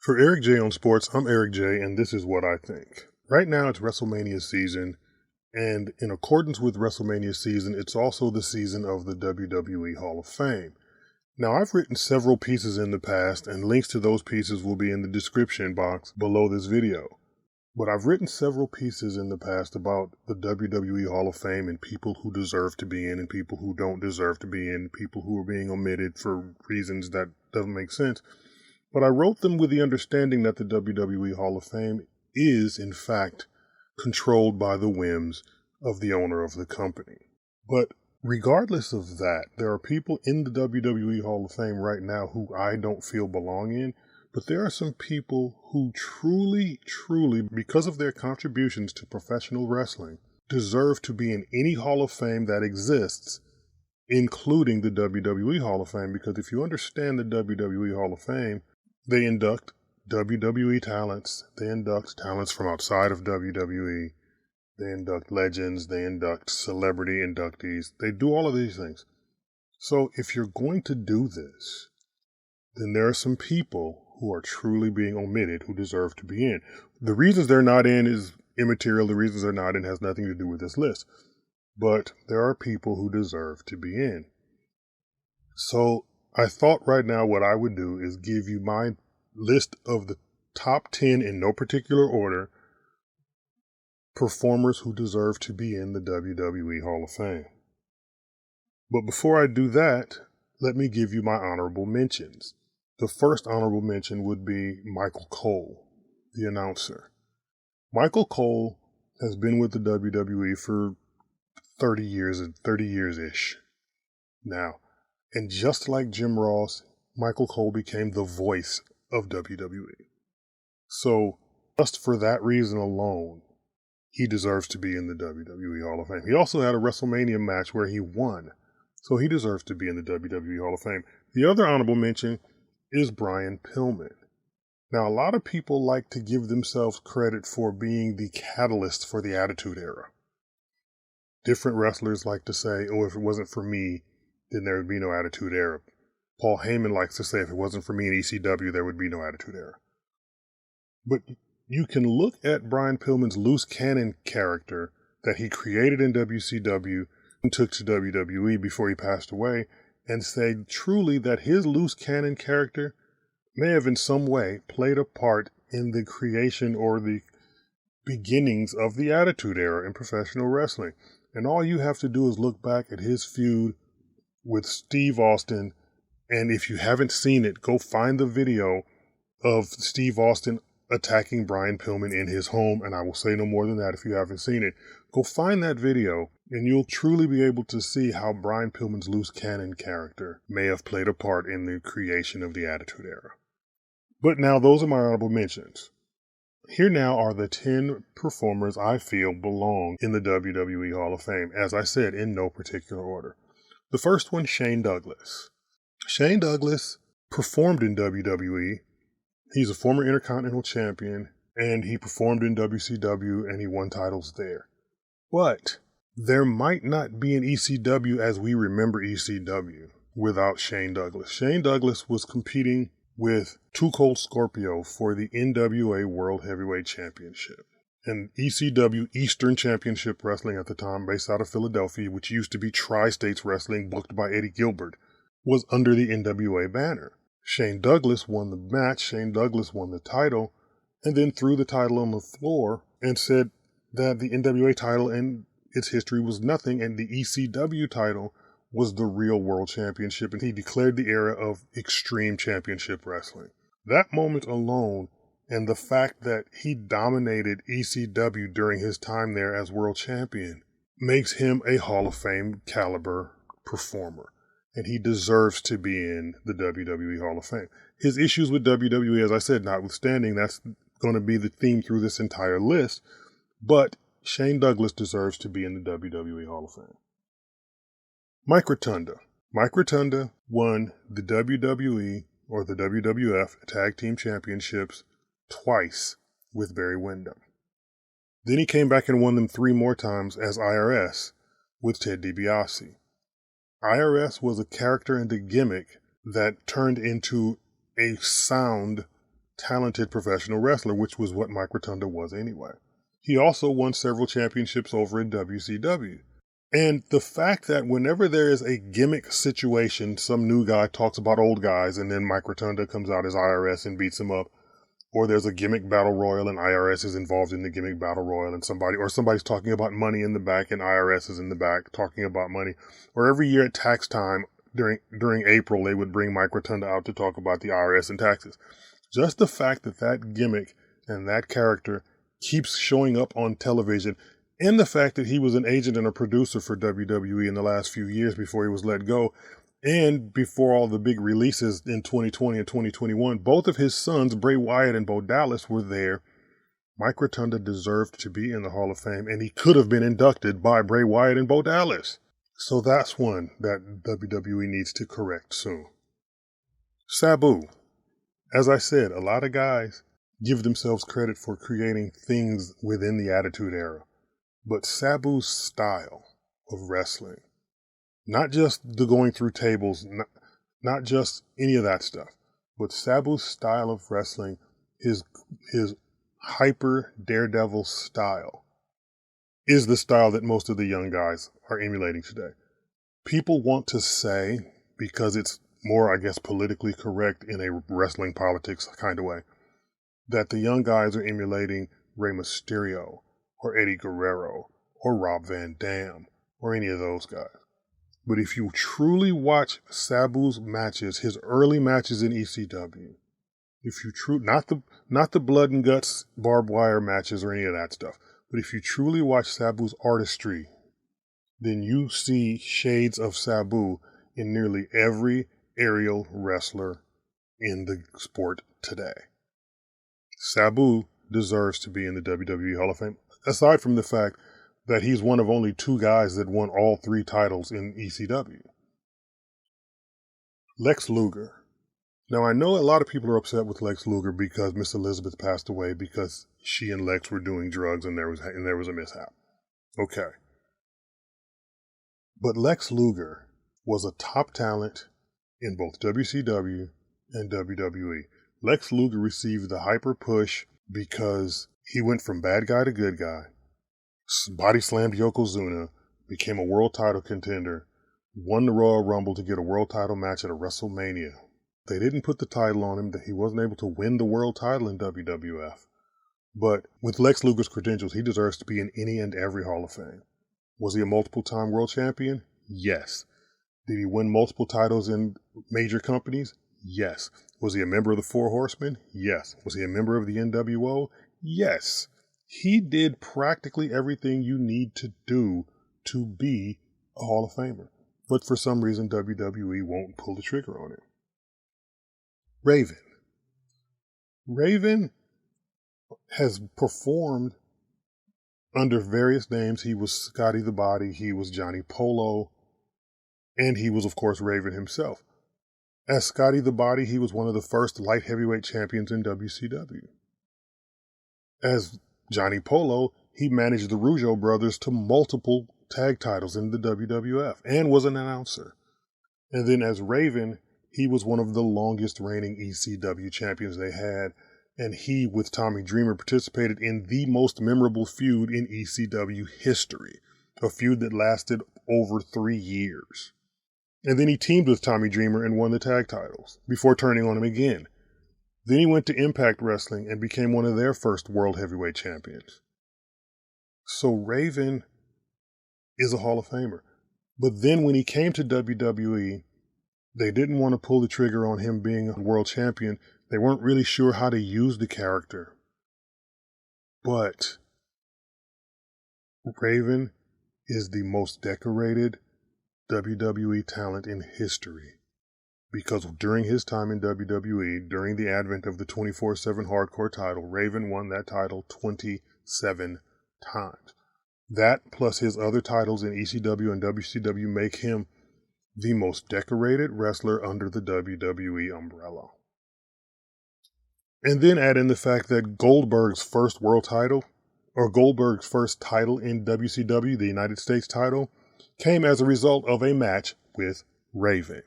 For Eric J on Sports, I'm Eric J, and this is what I think. Right now, it's WrestleMania season, and in accordance with WrestleMania season, it's also the season of the WWE Hall of Fame. Now, I've written several pieces in the past, and links to those pieces will be in the description box below this video. But I've written several pieces in the past about the WWE Hall of Fame and people who deserve to be in and people who don't deserve to be in, people who are being omitted for reasons that doesn't make sense. But I wrote them with the understanding that the WWE Hall of Fame is, in fact, controlled by the whims of the owner of the company. But regardless of that, there are people in the WWE Hall of Fame right now who I don't feel belong in, but there are some people who truly, because of their contributions to professional wrestling, deserve to be in any Hall of Fame that exists, including the WWE Hall of Fame, because if you understand the WWE Hall of Fame, they induct WWE talents, they induct talents from outside of WWE, they induct legends, they induct celebrity inductees, they do all of these things. So if you're going to do this, then there are some people who are truly being omitted who deserve to be in. The reasons they're not in is immaterial, the reasons they're not in has nothing to do with this list. But there are people who deserve to be in. So I thought right now what I would do is give you my list of the top 10 in no particular order performers who deserve to be in the WWE Hall of Fame. But before I do that, let me give you my honorable mentions. The first honorable mention would be Michael Cole, the announcer. Michael Cole has been with the WWE for 30 years-ish now. And just like Jim Ross, Michael Cole became the voice of WWE. So just for that reason alone, he deserves to be in the WWE Hall of Fame. He also had a WrestleMania match where he won, so he deserves to be in the WWE Hall of Fame. The other honorable mention is Brian Pillman. Now, a lot of people like to give themselves credit for being the catalyst for the Attitude Era. Different wrestlers like to say, oh, if it wasn't for me, then there would be no Attitude Era. Paul Heyman likes to say, if it wasn't for me in ECW, there would be no Attitude Era. But you can look at Brian Pillman's loose cannon character that he created in WCW and took to WWE before he passed away and say truly that his loose cannon character may have in some way played a part in the creation or the beginnings of the Attitude Era in professional wrestling. And all you have to do is look back at his feud with Steve Austin, and if you haven't seen it, go find the video of Steve Austin attacking Brian Pillman in his home, and I will say no more than that if you haven't seen it. Go find that video, and you'll truly be able to see how Brian Pillman's loose cannon character may have played a part in the creation of the Attitude Era. But now those are my honorable mentions. Here now are the 10 performers I feel belong in the WWE Hall of Fame, as I said, in no particular order. The first one, Shane Douglas. Shane Douglas performed in WWE. He's a former Intercontinental Champion, and he performed in WCW, and he won titles there. But there might not be an ECW as we remember ECW without Shane Douglas. Shane Douglas was competing with Too Cold Scorpio for the NWA World Heavyweight Championship. And ECW, Eastern Championship Wrestling at the time, based out of Philadelphia, which used to be Tri-States Wrestling, booked by Eddie Gilbert, was under the NWA banner. Shane Douglas won the match, Shane Douglas won the title, and then threw the title on the floor and said that the NWA title and its history was nothing, and the ECW title was the real world championship, and he declared the era of Extreme Championship Wrestling. That moment alone, and the fact that he dominated ECW during his time there as world champion, makes him a Hall of Fame caliber performer. And he deserves to be in the WWE Hall of Fame. His issues with WWE, as I said, notwithstanding, that's going to be the theme through this entire list. But Shane Douglas deserves to be in the WWE Hall of Fame. Mike Rotunda. Mike Rotunda won the WWE or the WWF Tag Team Championships twice with Barry Windham. Then he came back and won them 3 more times as IRS with Ted DiBiase. IRS was a character and a gimmick that turned into a sound talented professional wrestler, which was what Mike Rotunda was anyway. He also won several championships over in WCW. And the fact that whenever there is a gimmick situation, some new guy talks about old guys and then Mike Rotunda comes out as IRS and beats him up, or there's a gimmick battle royal and IRS is involved in the gimmick battle royal and somebody's talking about money in the back and IRS is in the back talking about money, or every year at tax time during April, they would bring Mike Rotunda out to talk about the IRS and taxes. Just the fact that that gimmick and that character keeps showing up on television, and the fact that he was an agent and a producer for WWE in the last few years before he was let go, and before all the big releases in 2020 and 2021, both of his sons, Bray Wyatt and Bo Dallas, were there. Mike Rotunda deserved to be in the Hall of Fame, and he could have been inducted by Bray Wyatt and Bo Dallas. So that's one that WWE needs to correct soon. Sabu. As I said, a lot of guys give themselves credit for creating things within the Attitude Era. But Sabu's style of wrestling, not just the going through tables, not just any of that stuff, but Sabu's style of wrestling, his hyper daredevil style, is the style that most of the young guys are emulating today. People want to say, because it's more, I guess, politically correct in a wrestling politics kind of way, that the young guys are emulating Rey Mysterio or Eddie Guerrero or Rob Van Dam or any of those guys. But if you truly watch Sabu's matches, his early matches in ECW, not the blood and guts barbed wire matches or any of that stuff, but if you truly watch Sabu's artistry, then you see shades of Sabu in nearly every aerial wrestler in the sport today. Sabu deserves to be in the WWE Hall of Fame, aside from the fact that he's one of only two guys that won all three titles in ECW. Lex Luger. Now, I know a lot of people are upset with Lex Luger because Miss Elizabeth passed away because she and Lex were doing drugs and there was a mishap. Okay. But Lex Luger was a top talent in both WCW and WWE. Lex Luger received the hyper push because he went from bad guy to good guy, body slammed Yokozuna, became a world title contender, won the Royal Rumble to get a world title match at a WrestleMania. They didn't put the title on him, that he wasn't able to win the world title in WWF. But with Lex Luger's credentials, he deserves to be in any and every Hall of Fame. Was he a multiple-time world champion? Yes. Did he win multiple titles in major companies? Yes. Was he a member of the Four Horsemen? Yes. Was he a member of the NWO? Yes. He did practically everything you need to do to be a Hall of Famer. But for some reason, WWE won't pull the trigger on it. Raven. Raven has performed under various names. He was Scotty the Body, he was Johnny Polo, and he was, of course, Raven himself. As Scotty the Body, he was one of the first light heavyweight champions in WCW. As Johnny Polo, he managed the Rougeau brothers to multiple tag titles in the WWF and was an announcer. And then as Raven, he was one of the longest reigning ECW champions they had, and he, with Tommy Dreamer, participated in the most memorable feud in ECW history, a feud that lasted over 3 years. And then he teamed with Tommy Dreamer and won the tag titles, before turning on him again. Then he went to Impact Wrestling and became one of their first World Heavyweight Champions. So Raven is a Hall of Famer. But then when he came to WWE, they didn't want to pull the trigger on him being a world champion. They weren't really sure how to use the character. But Raven is the most decorated WWE talent in history. Because during his time in WWE, during the advent of the 24/7 Hardcore title, Raven won that title 27 times. That plus his other titles in ECW and WCW make him the most decorated wrestler under the WWE umbrella. And then add in the fact that Goldberg's first world title, or Goldberg's first title in WCW, the United States title, came as a result of a match with Raven.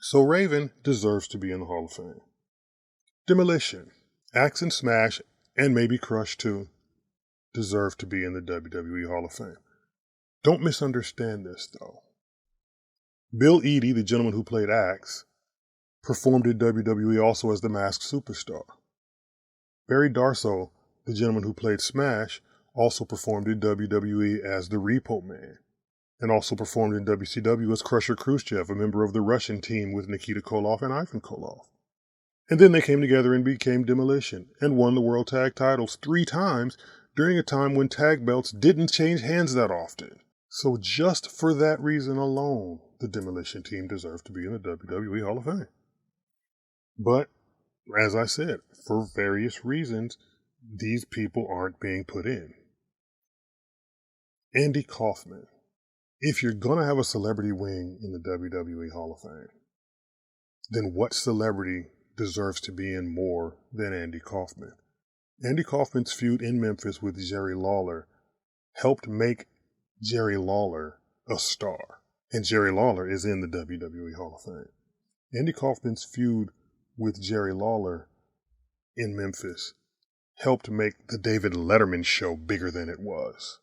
So Raven deserves to be in the Hall of Fame. Demolition, Axe and Smash, and maybe Crush too, deserve to be in the WWE Hall of Fame. Don't misunderstand this, though. Bill Eadie, the gentleman who played Axe, performed in WWE also as the Masked Superstar. Barry Darsow, the gentleman who played Smash, also performed in WWE as the Repo Man, and also performed in WCW as Crusher Khrushchev, a member of the Russian team with Nikita Koloff and Ivan Koloff. And then they came together and became Demolition, and won the World Tag titles 3 times during a time when tag belts didn't change hands that often. So just for that reason alone, the Demolition team deserved to be in the WWE Hall of Fame. But, as I said, for various reasons, these people aren't being put in. Andy Kaufman. If you're going to have a celebrity wing in the WWE Hall of Fame, then what celebrity deserves to be in more than Andy Kaufman? Andy Kaufman's feud in Memphis with Jerry Lawler helped make Jerry Lawler a star, and Jerry Lawler is in the WWE Hall of Fame. Andy Kaufman's feud with Jerry Lawler in Memphis helped make the David Letterman show bigger than it was.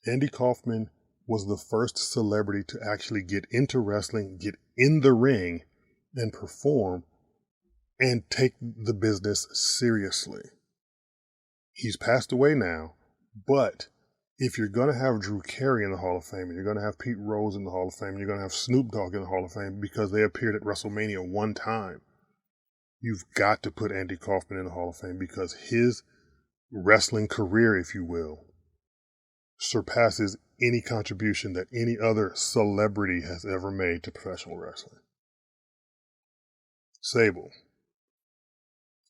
Andy Kaufman was the first celebrity to actually get into wrestling, get in the ring, and perform, and take the business seriously. He's passed away now, but if you're going to have Drew Carey in the Hall of Fame, and you're going to have Pete Rose in the Hall of Fame, and you're going to have Snoop Dogg in the Hall of Fame because they appeared at WrestleMania 1 time, you've got to put Andy Kaufman in the Hall of Fame because his wrestling career, if you will, surpasses any contribution that any other celebrity has ever made to professional wrestling. Sable.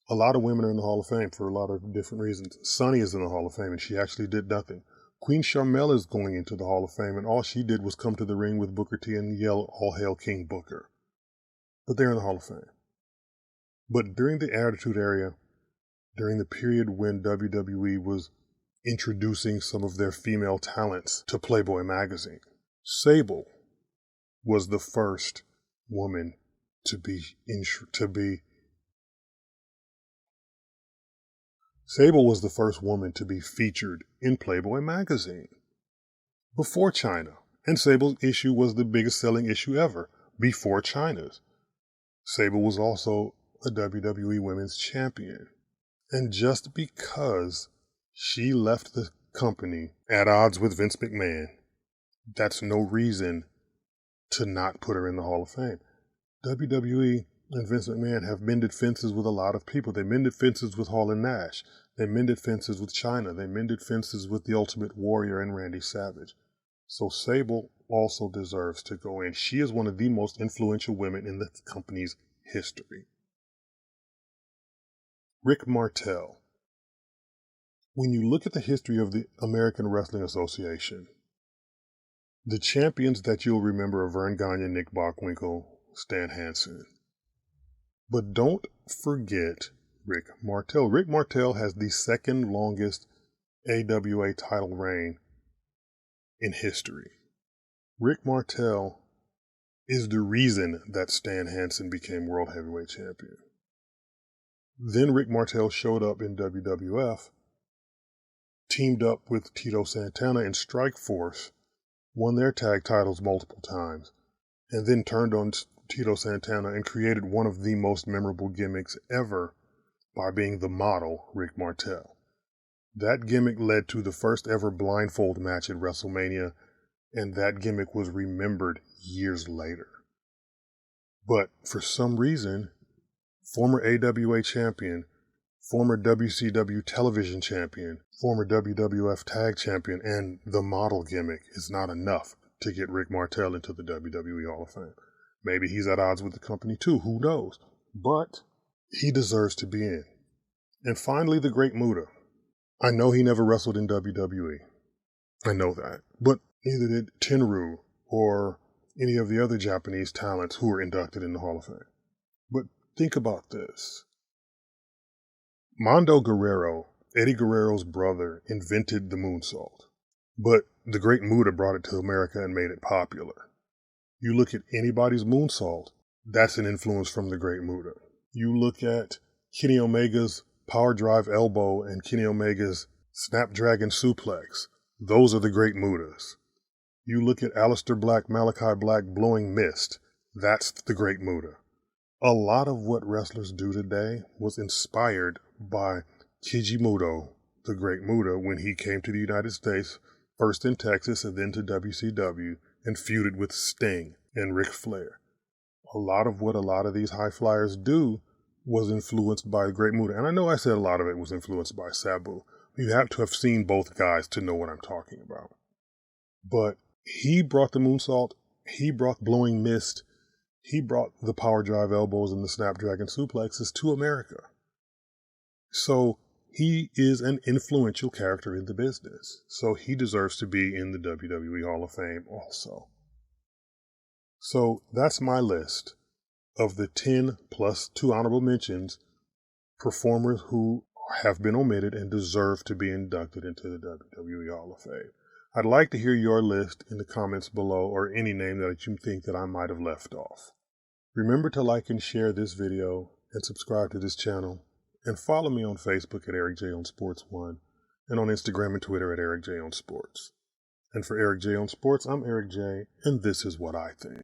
A lot of women are in the Hall of Fame for a lot of different reasons. Sunny is in the Hall of Fame, and she actually did nothing. Queen Sharmell is going into the Hall of Fame, and all she did was come to the ring with Booker T and yell, "All hail King Booker." But they're in the Hall of Fame. But during the Attitude Era, during the period when WWE was introducing some of their female talents to Playboy magazine, Sable was the first woman Sable was the first woman to be featured in Playboy magazine before China, and Sable's issue was the biggest selling issue ever before China's. Sable was also a WWE Women's Champion, and just because she left the company at odds with Vince McMahon, that's no reason to not put her in the Hall of Fame. WWE and Vince McMahon have mended fences with a lot of people. They mended fences with Hall and Nash. They mended fences with China. They mended fences with the Ultimate Warrior and Randy Savage. So Sable also deserves to go in. She is one of the most influential women in the company's history. Rick Martel. When you look at the history of the American Wrestling Association, the champions that you'll remember are Vern Gagne, Nick Bockwinkel, Stan Hansen. But don't forget Rick Martel. Rick Martel has the second longest AWA title reign in history. Rick Martel is the reason that Stan Hansen became World Heavyweight Champion. Then Rick Martel showed up in WWF, teamed up with Tito Santana and Strikeforce, won their tag titles multiple times, and then turned on Tito Santana and created one of the most memorable gimmicks ever by being the model, Rick Martel. That gimmick led to the first ever blindfold match at WrestleMania, and that gimmick was remembered years later. But for some reason, former AWA champion, former WCW television champion, former WWF tag champion, and the model gimmick is not enough to get Rick Martel into the WWE Hall of Fame. Maybe he's at odds with the company too, who knows? But he deserves to be in. And finally, the Great Muta. I know he never wrestled in WWE. I know that. But neither did Tenryu or any of the other Japanese talents who were inducted in the Hall of Fame. But think about this. Mondo Guerrero, Eddie Guerrero's brother, invented the moonsault. But the Great Muta brought it to America and made it popular. You look at anybody's moonsault, that's an influence from the Great Muta. You look at Kenny Omega's power drive elbow and Kenny Omega's snapdragon suplex. Those are the Great Mutas. You look at Aleister Black, Malachi Black blowing mist. That's the Great Muta. A lot of what wrestlers do today was inspired by Keiji Muto, the Great Muta, when he came to the United States, first in Texas and then to WCW, and feuded with Sting and Ric Flair. A lot of what a lot of these high flyers do was influenced by the Great Muta. And I know I said a lot of it was influenced by Sabu. You have to have seen both guys to know what I'm talking about. But he brought the moonsault, he brought blowing mist, he brought the power drive elbows and the snapdragon suplexes to America. So he is an influential character in the business. So he deserves to be in the WWE Hall of Fame also. So that's my list of the 10 plus 2 honorable mentions, performers who have been omitted and deserve to be inducted into the WWE Hall of Fame. I'd like to hear your list in the comments below, or any name that you think that I might have left off. Remember to like and share this video and subscribe to this channel, and follow me on Facebook at Eric J on Sports 1 and on Instagram and Twitter at Eric J on Sports. And for Eric J on Sports, I'm Eric J, and this is what I think.